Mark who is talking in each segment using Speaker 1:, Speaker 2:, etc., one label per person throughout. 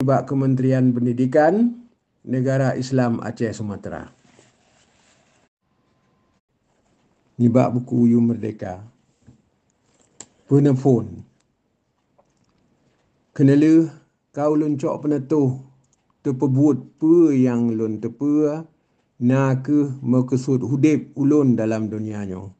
Speaker 1: Bak Kementerian Pendidikan Negara Islam Aceh Sumatera. Ni bak buku You Merdeka. Penelpon. Kenala kau loncok penetuh terpebut pe yang lon tepe na ke makesud hudip ulun dalam dunianyo.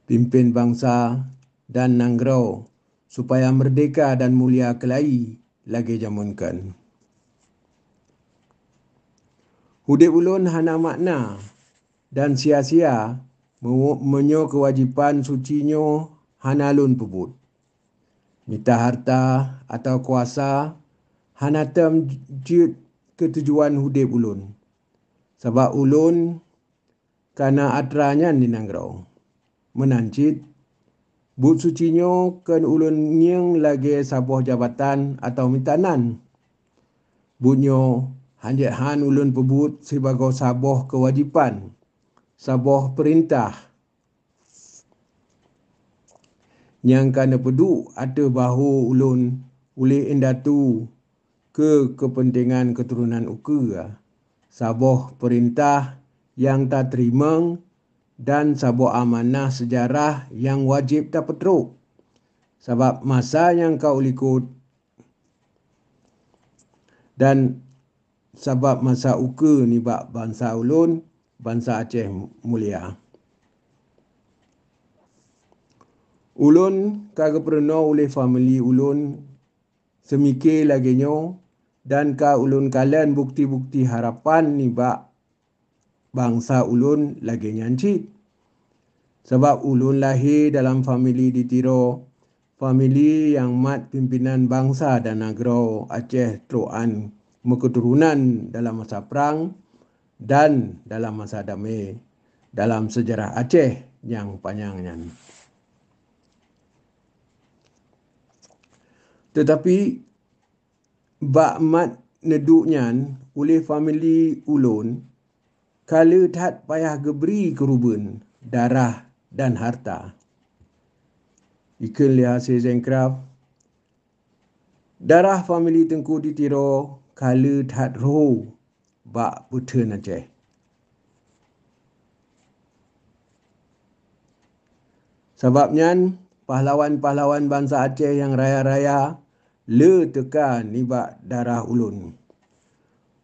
Speaker 1: Pimpin bangsa dan nangrau supaya merdeka dan mulia kelai lagi jamunkan. Hudip ulun hana makna dan sia-sia menyo kewajipan sucinyo hana lun pebut. Mita harta atau kuasa hana tem jut ketujuan hudip ulun. Sebab ulun kana atranya di nangrau. Menancit but sucinyo kan ulun nyeng lagi sabuh jabatan atau mitanan. Bunyo han ulun pebut sebagai sabuh kewajipan, sabuh perintah yang kana peduk ada bahu ulun oleh indatu ke kepentingan keturunan uka. Sabuh perintah yang tak terima dan sabuh amanah sejarah yang wajib tak petruk. Sebab masa yang kau likut dan sebab masa uka ni bak bangsa ulun, bangsa Aceh mulia. Ulun kagak pernah oleh family ulun semikir lagi nyo dan ka ulun kalian bukti-bukti harapan ni bak bangsa ulun lagi nyancit. Sebab ulun lahir dalam family ditiro, family yang mat pimpinan bangsa dan negara Aceh teruan keturunan dalam masa perang dan dalam masa damai dalam sejarah Aceh yang panjangnya. Tetapi bak mat neduknya oleh family ulun kala tak payah geberi keruben darah dan harta. Ikan lihat Sezengkraf darah family Tengku ditiro kala tak roh bak putun Aceh. Sebabnya pahlawan-pahlawan bangsa Aceh yang raya-raya le teka nibak darah ulun.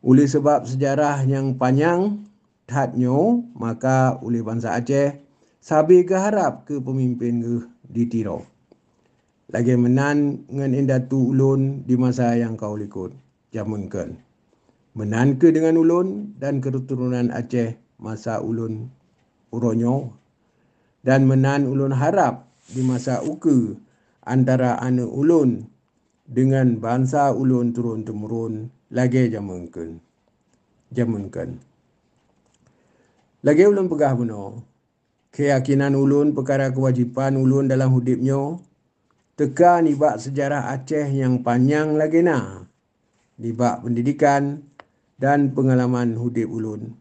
Speaker 1: Oleh sebab sejarah yang panjang tatnyo maka oleh bangsa Aceh sabi ke harap ke pemimpin ke ditiro. Lagi menan ngan indatu ulun di masa yang kau likut jamunkan. Menan ke dengan ulun dan keturunan Aceh masa ulun uronyo dan menan ulun harap di masa uka antara anak ulun dengan bangsa ulun turun-temurun lagi jamunkan. Lagi ulun pegah benar. Keyakinan ulun perkara kewajipan ulun dalam hidupnya teka nibak sejarah Aceh yang panjang lagi na. Nibak pendidikan dan pengalaman hidup ulun.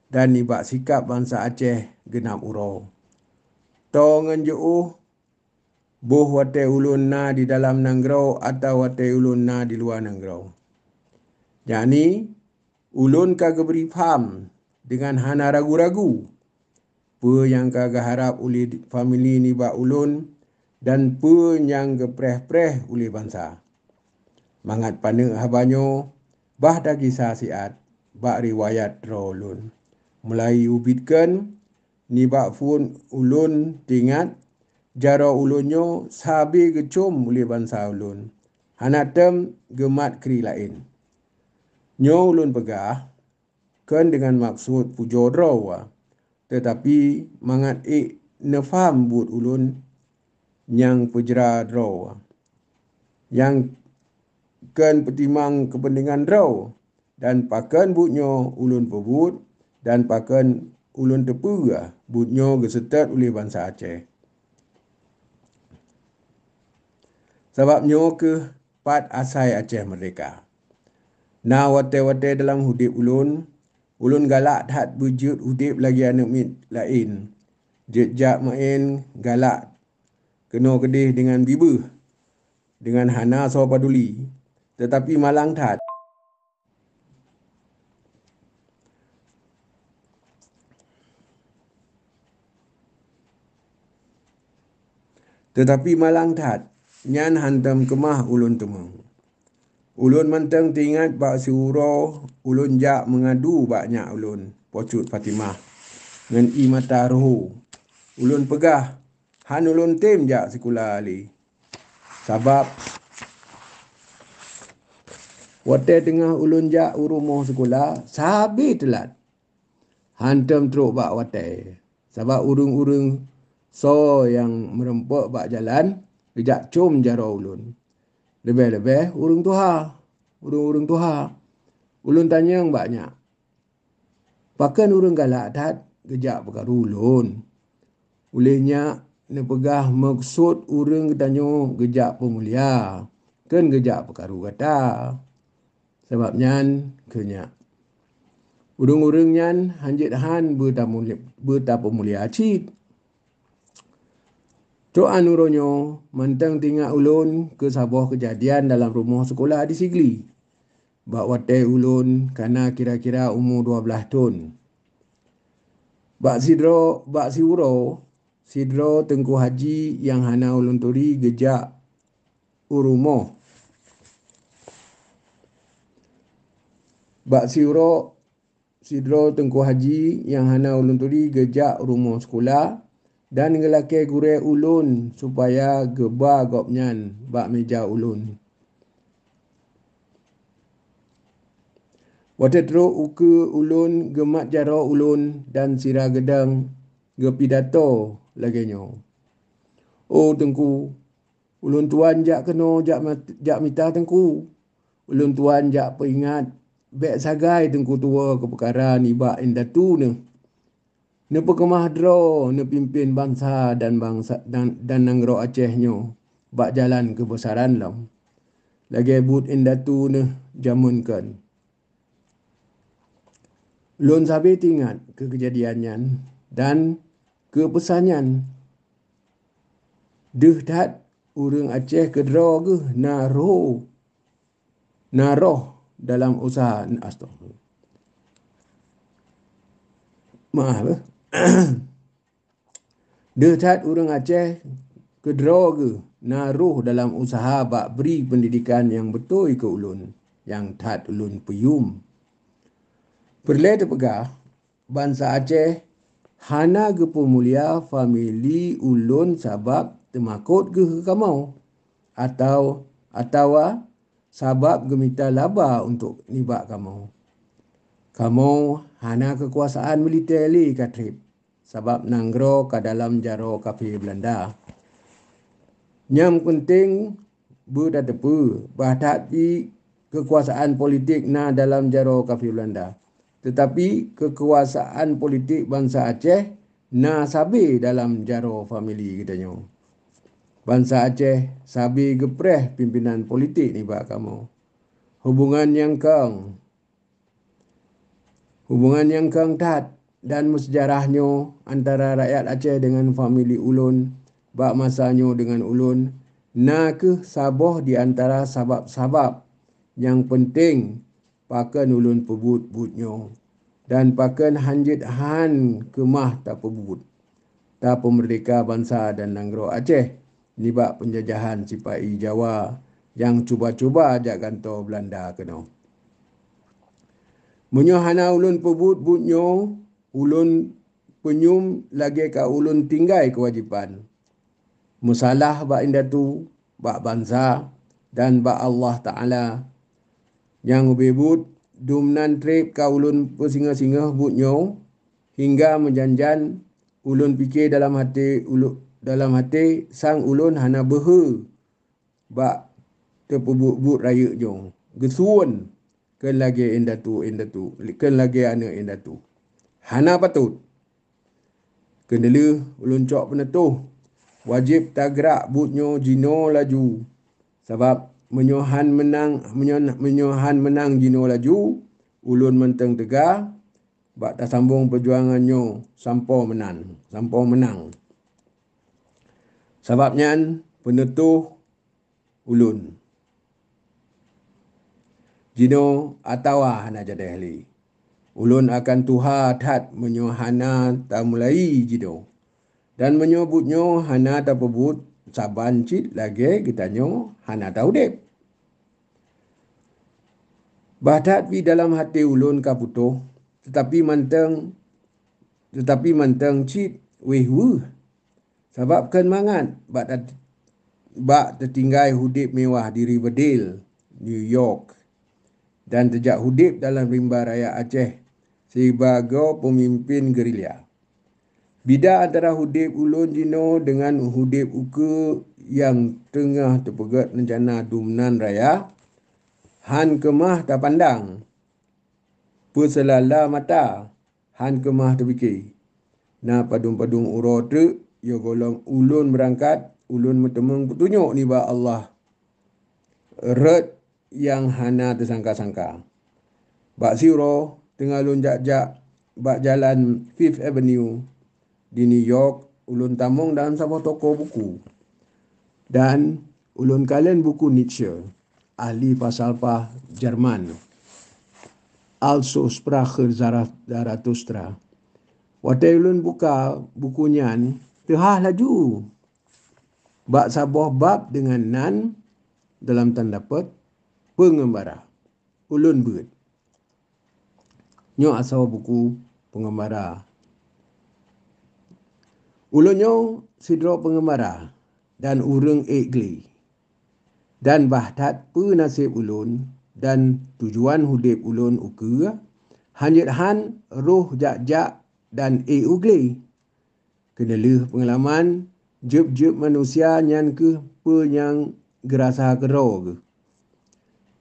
Speaker 1: Dan nibak sikap bangsa Aceh genap uro. Tongan jauh boh wate ulun na di dalam nangrau atau wate ulun na di luar nangrau. Yani ulun kagak beri faham dengan hana ragu-ragu. Pe yang kagak harap oleh family nibak ulun dan pe yang gepreh-preh oleh bangsa. Mangat panik habanyo bah dah kisah siat bak riwayat ro ulun. Mulai ubitkan nibak fun ulun tingat jaro ulunyo sabi gecum oleh bangsa ulun. Hanatem gemat keri lain. Nyo ulun pegah kan dengan maksud pujo draw. Tetapi mangat nefam buat ulun yang pejera draw. Yang kan petimang kepentingan draw. Dan pakan butnyo ulun pebut dan pakan ulun tepuga butnyo gesetat oleh bangsa Aceh. Sebabnyo ke pat asai Aceh merdeka. Na wate-wate dalam hudip ulun galak tak bujut hudip lagi anak mit lain. Jejak main galak kena kedih dengan bibuh. Dengan hana so paduli. tetapi malang that. Tetapi malang that, nyan hantam kemah ulun temeng. Ulun menteng tingat bak siuro ulun jak mengadu baknya ulun pocut Fatimah ngan i mata rohu. Ulun pegah han ulun tim jak sekolah ali. Sabab wate tengah ulun jak urumoh sekolah sabi telat. Hantam teruk bak wate. Sebab urung-urung so yang merempuk bak jalan kejak cum jaro ulun. Lebih-lebih urung tuha. Urung-urung tuha. Ulun tanya yang banyak. Pakan urung galak dat kejak perkara ulun. Ulehnya ne pegah maksud urung ketanyo kejak pemulia. Kan kejak perkara kata. Sebabnya kenyak. Urung-urung nyan hanjit han bertapu mulia acid. Cok anuronyo mentang tinggal ulun ke sabuah kejadian dalam rumah sekolah di Sigli. Bak wate ulun karena kira-kira umur 12 tahun. Bak sidro Tengku Haji yang hana ulun turi gejak urumoh. Bak sidro Tengku Haji yang hana ulun turi gejak rumah sekolah dan ngelake gure ulun supaya geba gopnyan bak meja ulun. Wate teruk uke ulun gemat jaro ulun dan sira gedang gepidato laginyo. Oh Tengku, ulun tuan jak keno jak mita Tengku. Ulun tuan jak peringat bek sagai Tengku tua ke perkara ni bak indatu ne. Ne pekemah dro ne pimpin bangsa dan nanggro Acehnyo bak jalan kebesaran lam. Lagi but indatu ne jamunkan. Ulun sabi tingat ke kejadiannya dan ke pesanyan. Deh dat urang Aceh kedro ke naroh dalam usaha astagfirullah. Maaf. Dehat urang Aceh kedro ke naruh dalam usaha bak beri pendidikan yang betul ke ulun. Yang tat ulun peyum. Perle terpegah bangsa Aceh hana ke pemulia famili ulun sabab temakut ke kamau. Atau sabab gemita laba untuk nibak kamau. Kamau hana kekuasaan militer li katrip. Sebab nanggro ke dalam jaro kafir Belanda. Yang penting berdatepu bahati kekuasaan politik na dalam jaro kafir Belanda. Tetapi kekuasaan politik bangsa Aceh na sabi dalam jaro famili katanya. Bangsa Aceh sabi gepreh pimpinan politik ni bak kamu. Hubungan yang kang tat dan sejarahnya antara rakyat Aceh dengan famili ulun bak masanya dengan ulun na ke saboh di antara sabab-sabab yang penting pakan ulun pebut-butnya dan pakan hanjit han kemah tak pebut tak pemerdeka bangsa dan nanggro Aceh ni bak penjajahan sipai Jawa yang cuba-cuba ajak kantor Belanda kena. Munyo hana ulun pebut-butnya ulun penyum lagi ka ulun tinggai kewajipan. Musalah bak indatu, bak bangsa dan bak Allah Ta'ala. Yang bebut dumnan trip ka ulun pesinga-singa butnya hingga menjanjan ulun fikir dalam hati sang ulun hana behe bak terpebut-but raya jong. Gesuun kan lagi indatu kan lagi anak indatu. Hana patut. Kendala ulun cok penetuh. Wajib tagrak butnya jino laju. Sebab menyohan menang jino laju. Ulun menteng tegar. Bak tak sambung perjuangannya sampai menang. Sebabnya penetuh ulun. Jino atawa hana jadi ahli. Ulun akan tuha tat menyo hana ta mulai jido. Dan menyebutnyo hana ta pebut saban cit lagi kita nyo hana ta udep. Batat pi dalam hati ulun ka putuh tetapi manteng cit weh. Sebab kan mangat bak tertinggai hudip mewah di Riverdale, New York. Dan terjak hudip dalam rimba raya Aceh sebagai pemimpin gerilya. Bida antara hudip ulun jino dengan hudip uke yang tengah terpegat rencana dumnan raya, han kemah tak pandang. Perselala mata, han kemah terfikir. Na padung-padung uro tu, ya golong ulun berangkat, ulun bertemung petunjuk ni ba Allah. Red yang hana tersangka-sangka. Bak siro tengah ulun jak-jak bak jalan Fifth Avenue di New York, ulun tamung dalam sebuah toko buku. Dan ulun kalian buku Nietzsche, ahli falsafah Jerman. Also Sprache Zarathustra. Waktu ulun buka bukunya, tehah laju. Bak sebuah bab dengan nan dalam tanda petik pengembara. Ulun berit. Nyo asal buku pengembara. Ulunyo sidro pengembara dan urang egli. Dan bahtat penasib ulun dan tujuan hudip ulun uke hanjit han roh jak-jak dan ugli. Kenalih pengalaman jeb-jeb manusia nyan ke penyang gerasa kero ke.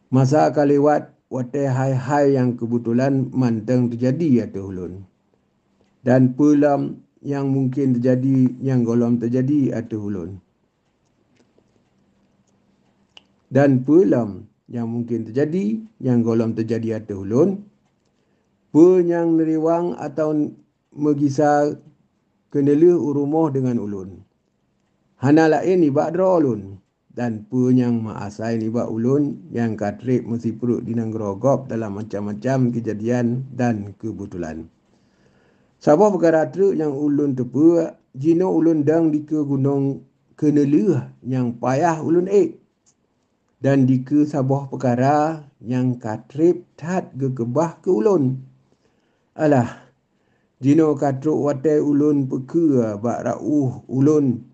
Speaker 1: Masa kalewat watai hai-hai yang kebetulan manteng terjadi atau ulun. Dan pelam yang mungkin terjadi, yang golong terjadi atau ulun. Dan pelam yang mungkin terjadi, yang golong terjadi atau ulun. Penyang neriwang atau megisah kenali urumoh dengan ulun. Hana lain ibak dra ulun. Dan penyang maasai ibak ulun yang katrip mesti perut dinanggerogop dalam macam-macam kejadian dan kebetulan. Sabah perkara tu yang ulun tepu, jino ulun dang di ke gunung kenelih yang payah ulun dan di ke sabah perkara yang katrip tat gekebah ke ulun. Alah, jino katruk watai ulun peke bak rauh ulun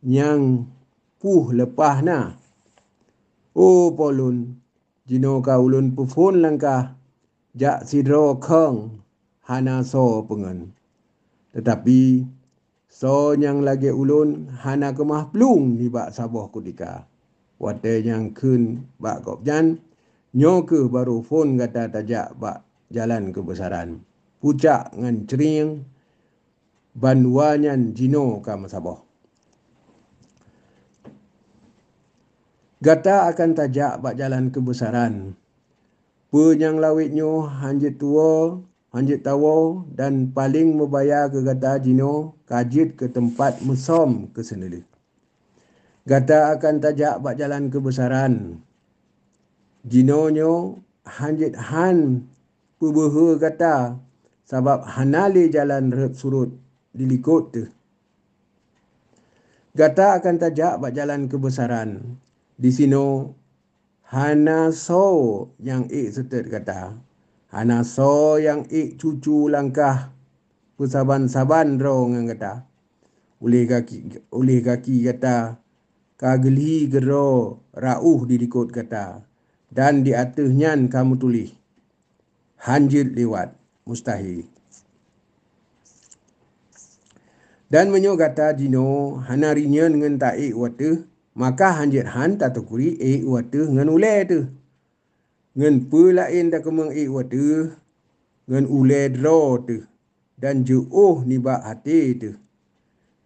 Speaker 1: yang puh lepah na. Oh polun, jino ka ulun pufun langkah jak sidro keng hana so pengen. Tetapi so yang lagi ulun hana kemah plung ni bak sabah kudika. Watai yang kun bak kopjan nyo ke baru phone kata tajak bak jalan kebesaran. Pucak ngan cering banduanyan jino ka masabah. Gata akan tajak bak jalan kebesaran. Penyang lawitnyo hanjit tua, hanjit tawa dan paling membayar ke gata jino kajit ke tempat mesom ke sendiri. Gata akan tajak bak jalan kebesaran. Jino nyo hanjit han pebehe gata sebab hanali jalan rep surut dilikut tu. Gata akan tajak bak jalan kebesaran. Di sino hana so yang setet kata. Hana so yang cucu langkah pesaban-saban ro ngan kata. Oleh kaki kata kageli gero rauh dilikut kata. Dan di atasnya kamu tulis hanjit lewat mustahil. Dan menyo kata jino hana rinyan dengan tak wate maka hanjit han tak tukuri wate ngan ule tu. Ngan pelain tak kemeng wate ngan ule dro tu. Dan jauh ni bak hati tu.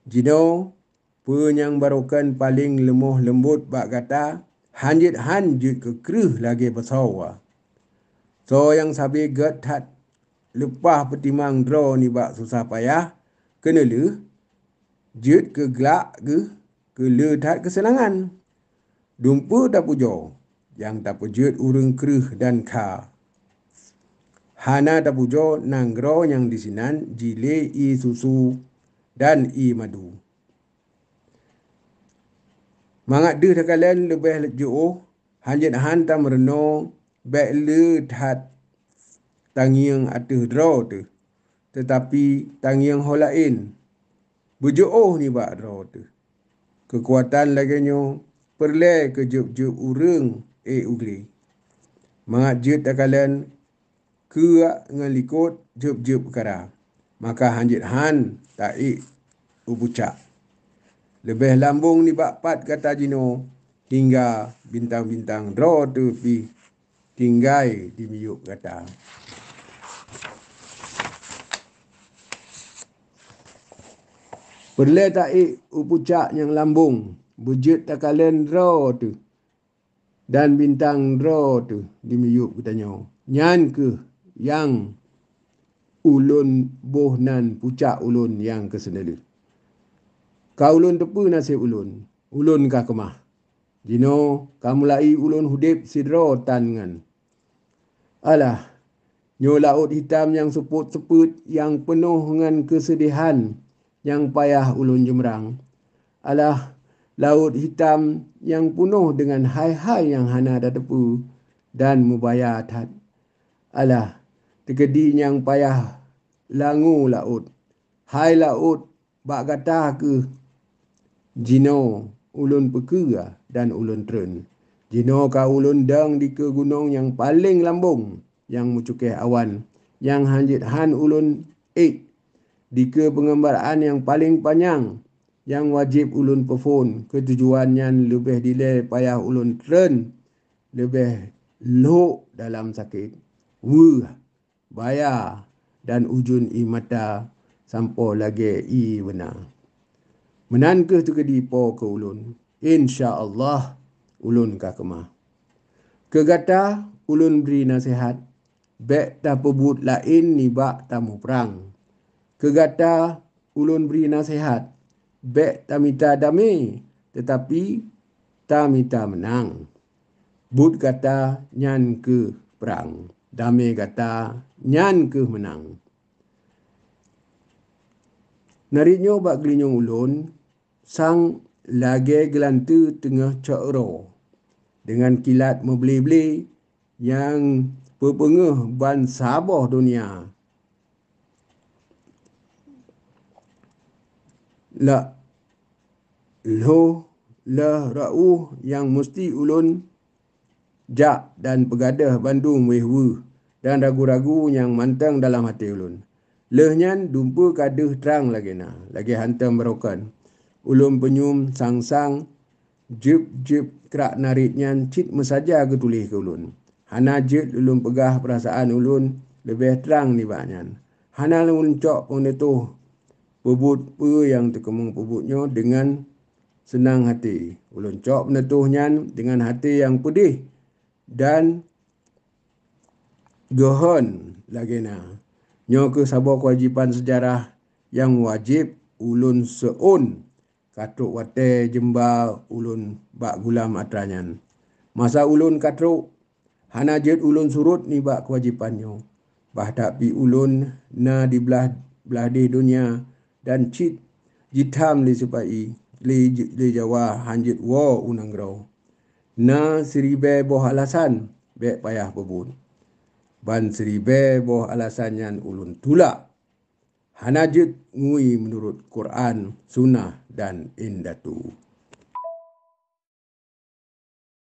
Speaker 1: Jino penyang barokan paling lemah lembut bak kata hanjit han jut kekerih lagi bersawa. So yang sabi get hat lepah petimang dro ni bak susah payah kena le jut ke gelak ke letat kesenangan. Dumpu tak pujo. yang tapujud urang kereh dan ka. Hana tapujo nanggro yang disinan jile i susu dan i madu. Mangat deh kalian lebih jauh hanjit hantam reno baik le that tangiang ateh draw tu. Tetapi tangiang holain berjauh ni bak draw tu. Kekuatan lagi nyo perle ke jup-jup urang ugli. Mangat jut kalian ke ngan likut jup-jup perkara. Maka hanjit han taik ubucak. Lebih lambung ni bak pat kata jino hingga bintang-bintang draw tu pi tinggai di miyuk kata. Perle taik ubucak yang lambung bujut takalen draw tu dan bintang draw tu di miyuk katanya. Nyan ke yang ulun boh nan pucak ulun yang kesenelu. Ka ulun tepu nasib ulun. Ulun ka kemah. Jino kamulai ulun hudip sidro tangan. Alah, nyo laut hitam yang seput-seput yang penuh dengan kesedihan yang payah ulun jemrang. Alah, laut hitam yang penuh dengan hai-hai yang hana dah tepu dan mubayat hat. Alah, tegedi yang payah langu laut. Hai laut, bak kata ke jino ulun pekera dan ulun tren. Jino ka ulun dang di ke gunung yang paling lambung yang mucukeh awan. Yang hanjit han ulun di ke pengembaraan yang paling panjang. Yang wajib ulun perform ketujuannya lebih dile payah ulun tren. Lebih lok dalam sakit. Bayar dan ujun i mata sampo lagi i benar. Menan ke tu ke dipo ke ulun. InsyaAllah ulun ka kemah. Kegata ulun beri nasihat. Bek tak pebut lain ni bak tamu perang. Kegata ulun beri nasihat. Bek tak minta damai. Tetapi tak minta menang. But kata nyan ke perang. Damai kata nyan ke menang. Naritnya bak gelinyong ulun. Sang lagi gelantu tengah cakro. Dengan kilat membeli-beli yang berpengah ban sabah dunia. La ra'uh yang mesti ulun jak dan pegadah Bandung wehwu dan ragu-ragu yang mantang dalam hati ulun. Lehnyan dumpa kaduh terang lagi na. Lagi hantam merokan. Ulun penyum sang-sang jip kerak naritnyan cit mesaja ke tulis ke ulun. Hana jit ulun pegah perasaan ulun lebih terang ni baknyan. Hana ulun cok pun itu pebut pe yang terkemung pebutnya dengan senang hati. Ulun cok menetuhnyan dengan hati yang pedih dan gohon lagi na. Nyo ke sabah kewajipan sejarah yang wajib ulun seun. Katruk wate jemba ulun bak gulam atranyan. Masa ulun katruk hana jet ulun surut ni bak kewajipannya. Bah tak pi ulun na di belah di dunia dan cit jitham li supai li Jawa hanjit wo unang grau. Na seribe boh alasan bek payah bebun. Ban seribe boh alasan yan ulun tulak. Hana jet ngui menurut Quran, Sunnah dan Indatu.